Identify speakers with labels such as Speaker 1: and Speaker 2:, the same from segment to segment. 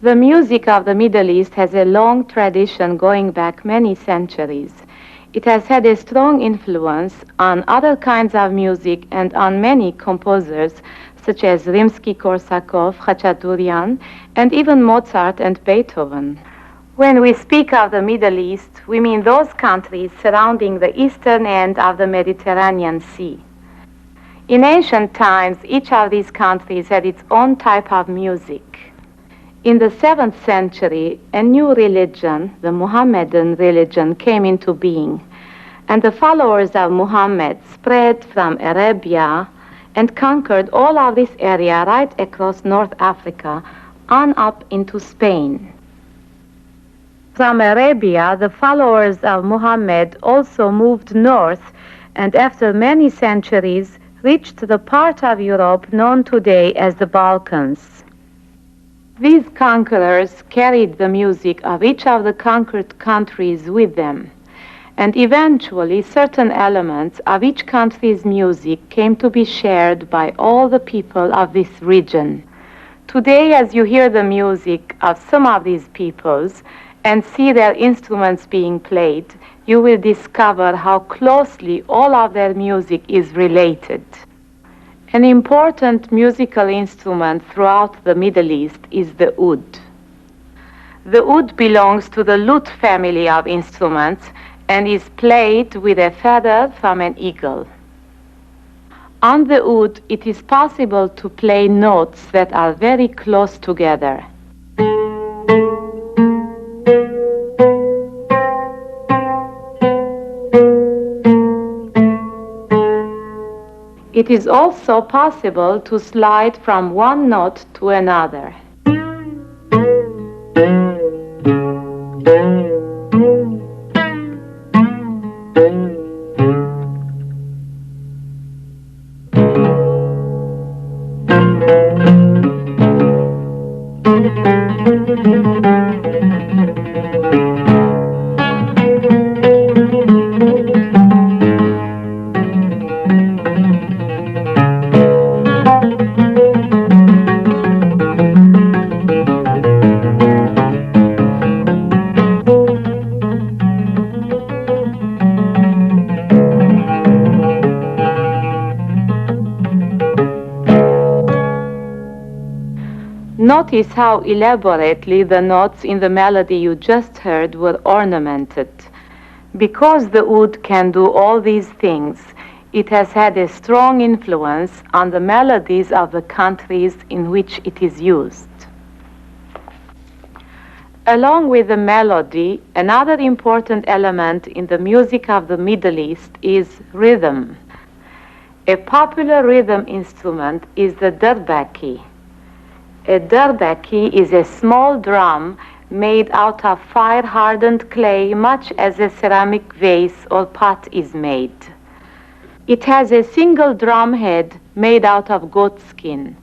Speaker 1: The music of the Middle East has a long tradition going back many centuries. It has had a strong influence on other kinds of music and on many composers such as Rimsky-Korsakov, Khachaturian, and even Mozart and Beethoven. When we speak of the Middle East, we mean those countries surrounding the eastern end of the Mediterranean Sea. In ancient times, each of these countries had its own type of music. In the 7th century, a new religion, the Mohammedan religion, came into being, and the followers of Muhammad spread from Arabia and conquered all of this area right across North Africa on up into Spain. From Arabia, the followers of Muhammad also moved north and after many centuries reached the part of Europe known today as the Balkans. These conquerors carried the music of each of the conquered countries with them, and eventually certain elements of each country's music came to be shared by all the people of this region. Today, as you hear the music of some of these peoples and see their instruments being played, you will discover how closely all of their music is related. An important musical instrument throughout the Middle East is the oud. The oud belongs to the lute family of instruments and is played with a feather from an eagle. On the oud, it is possible to play notes that are very close together. It is also possible to slide from one note to another. Notice how elaborately the notes in the melody you just heard were ornamented. Because the oud can do all these things, it has had a strong influence on the melodies of the countries in which it is used. Along with the melody, another important element in the music of the Middle East is rhythm. A popular rhythm instrument is the durbaki. A durbaki is a small drum made out of fire-hardened clay, much as a ceramic vase or pot is made. It has a single drum head made out of goat skin.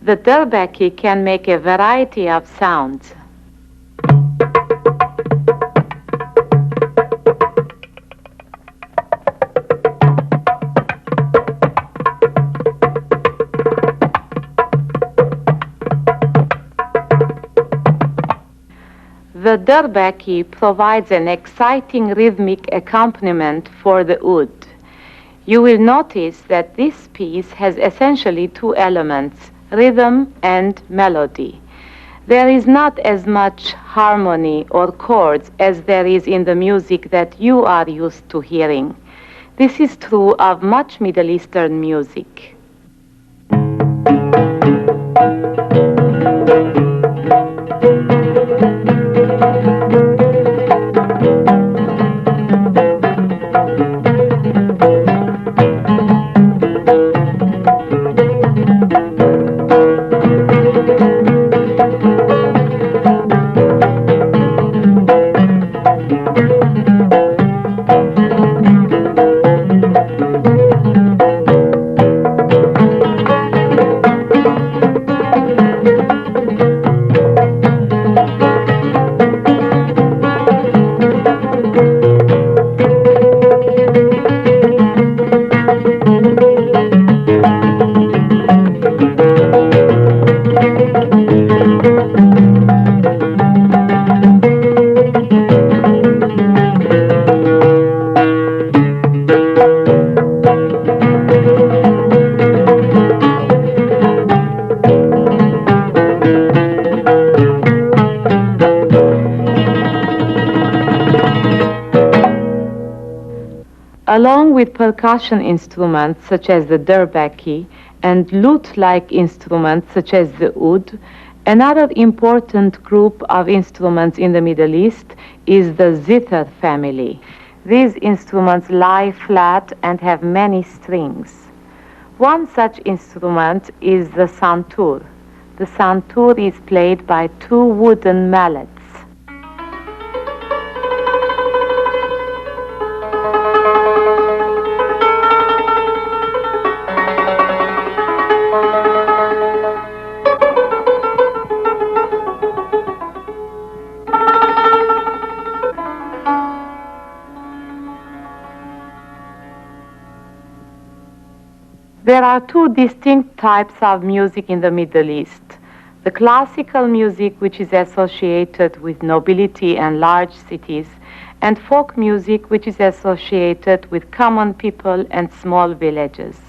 Speaker 1: The durbaki can make a variety of sounds. The durbaki provides an exciting rhythmic accompaniment for the oud. You will notice that this piece has essentially two elements, rhythm and melody. There is not as much harmony or chords as there is in the music that you are used to hearing. This is true of much Middle Eastern music. Along with percussion instruments such as the durbaki and lute-like instruments such as the oud, another important group of instruments in the Middle East is the zither family. These instruments lie flat and have many strings. One such instrument is the santur. The santur is played by two wooden mallets. There are two distinct types of music in the Middle East. The classical music, which is associated with nobility and large cities, and folk music, which is associated with common people and small villages.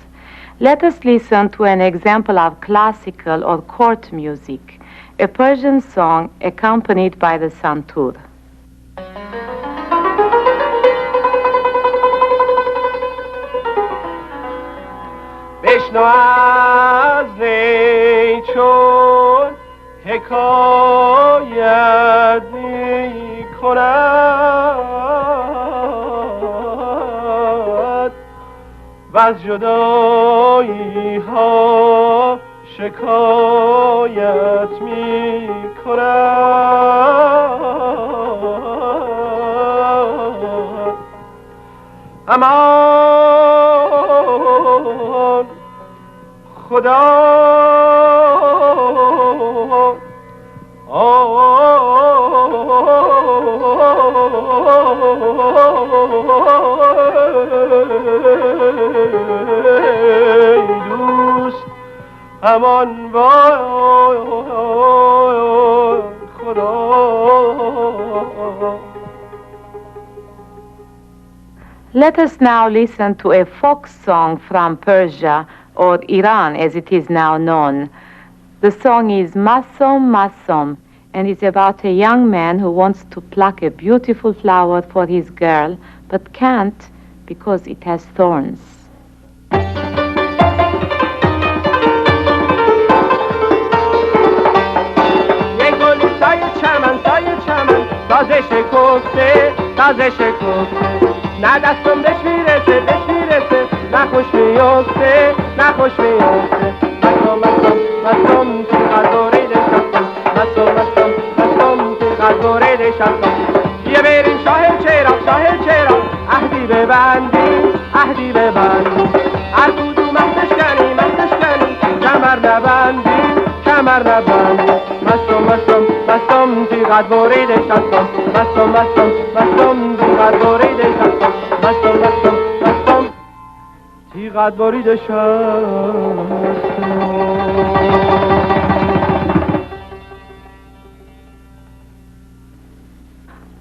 Speaker 1: Let us listen to an example of classical or court music, a Persian song accompanied by the santur.
Speaker 2: بشنو از وی چون حکایت می کند و از جدایی ها شکایت می کند امان خدا دوست امان وای خدا.
Speaker 1: Let us now listen to a folk song from Persia, or Iran as it is now known. The song is Masom Masom and is about a young man who wants to pluck a beautiful flower for his girl but can't because it has thorns.
Speaker 2: نه دستم بهش میرسه نه خوش میفته مستم که غذاره نشستم مستم که غذاره نشستم بیا بریم شاه چرا عهدی ببندیم هر کدوم مستش کنی کمر نبندیم مستم که غذاره نشستم مستم که غذاره نشستم مستم تیغت بریده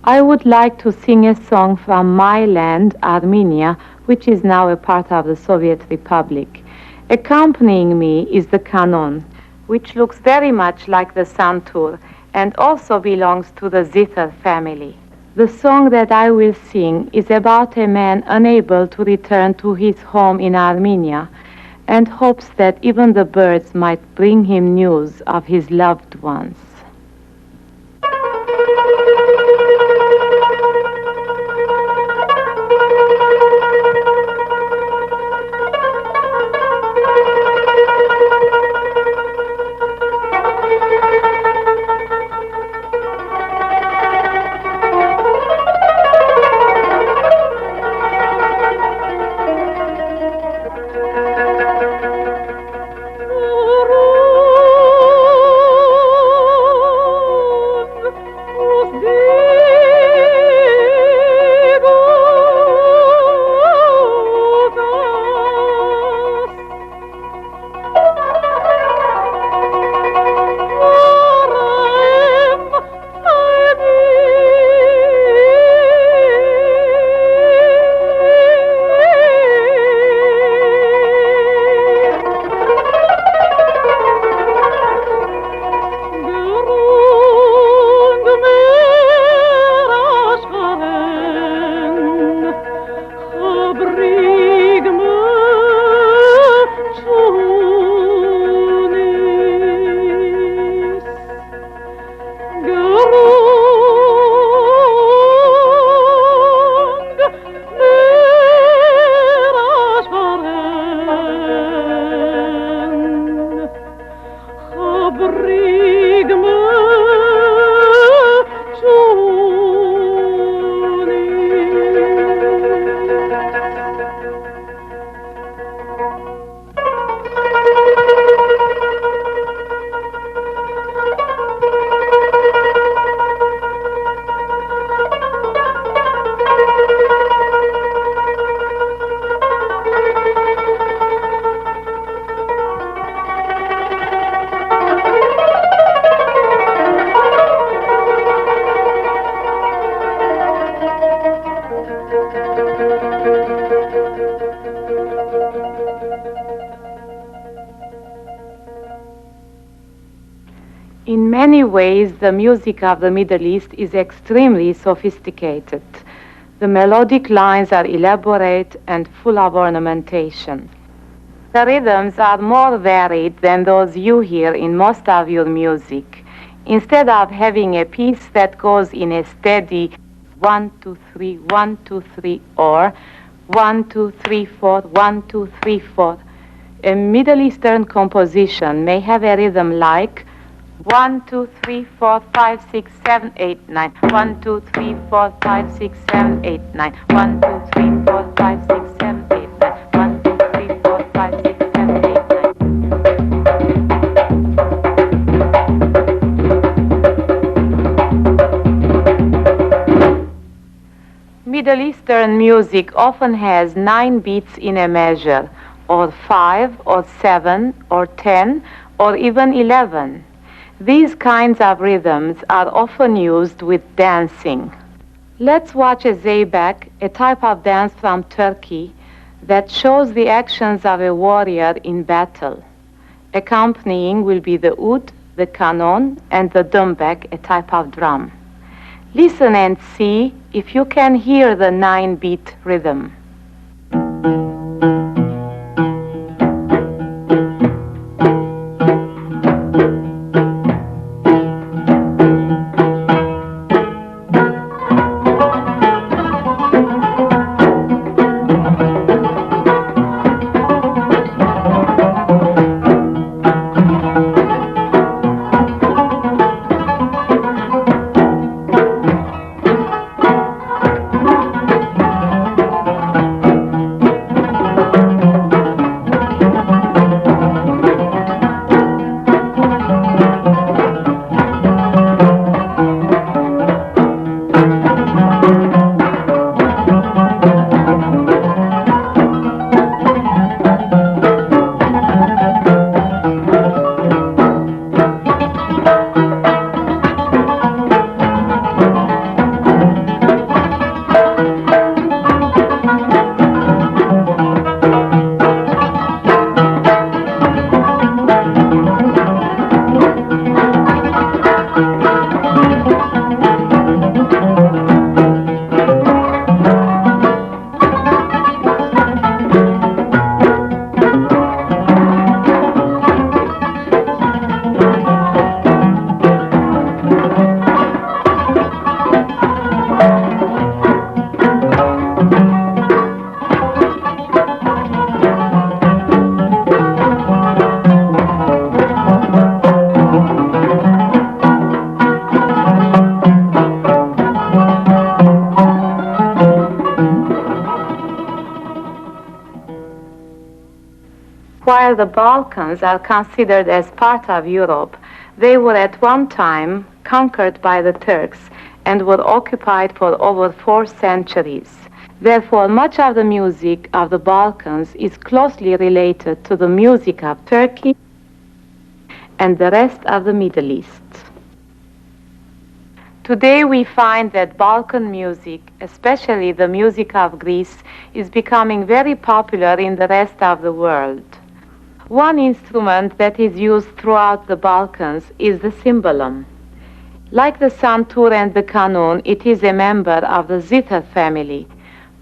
Speaker 1: I would like to sing a song from my land, Armenia, which is now a part of the Soviet Republic. Accompanying me is the canon, which looks very much like the santur and also belongs to the zither family. The song that I will sing is about a man unable to return to his home in Armenia and hopes that even the birds might bring him news of his loved ones.
Speaker 2: bring me
Speaker 1: In many ways, the music of the Middle East is extremely sophisticated. The melodic lines are elaborate and full of ornamentation. The rhythms are more varied than those you hear in most of your music. Instead of having a piece that goes in a steady 1, 2, 3, 1, 2, 3, or 1, 2, 3, 4, 1, 2, 3, 4, a Middle Eastern composition may have a rhythm like 1, 2, 3, 4, 5, 6, 7, 8, 9. 1, 2, 3, 4, 5, 6, 7, 8, 9. 1, 2, 3, 4, 5, 6, 7, 8, 9. 1, 2, 3, 4, 5, 6, 7, 8, 9. Middle Eastern music often has 9 beats in a measure, or 5, or 7, or 10, or even 11. These kinds of rhythms are often used with dancing. Let's watch a zeybek, a type of dance from Turkey that shows the actions of a warrior in battle. Accompanying will be the oud, the kanon, and the dumbek, a type of drum. Listen and see if you can hear the 9-beat rhythm. While the Balkans are considered as part of Europe, they were at one time conquered by the Turks and were occupied for over 4 centuries. Therefore, much of the music of the Balkans is closely related to the music of Turkey and the rest of the Middle East. Today we find that Balkan music, especially the music of Greece, is becoming very popular in the rest of the world. One instrument that is used throughout the Balkans is the cymbalum. Like the santur and the kanun, it is a member of the zither family,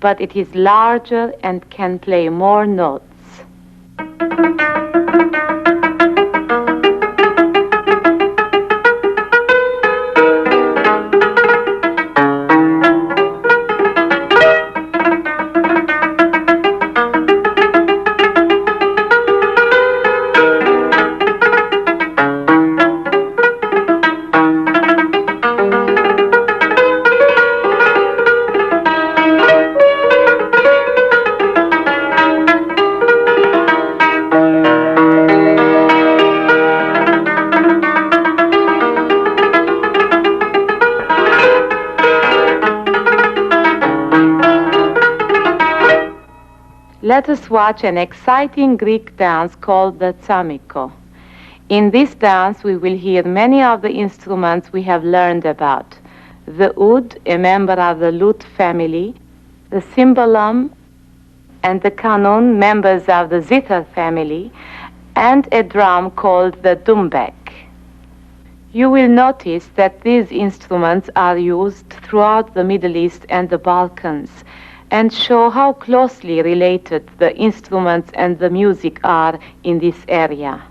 Speaker 1: but it is larger and can play more notes. Let us watch an exciting Greek dance called the Tzu-ching. In this dance, we will hear many of the instruments we have learned about. The oud, a member of the lute family, the cymbalum and the kanun, members of the zither family, and a drum called the dumbek. You will notice that these instruments are used throughout the Middle East and the Balkans and show how closely related the instruments and the music are in this area.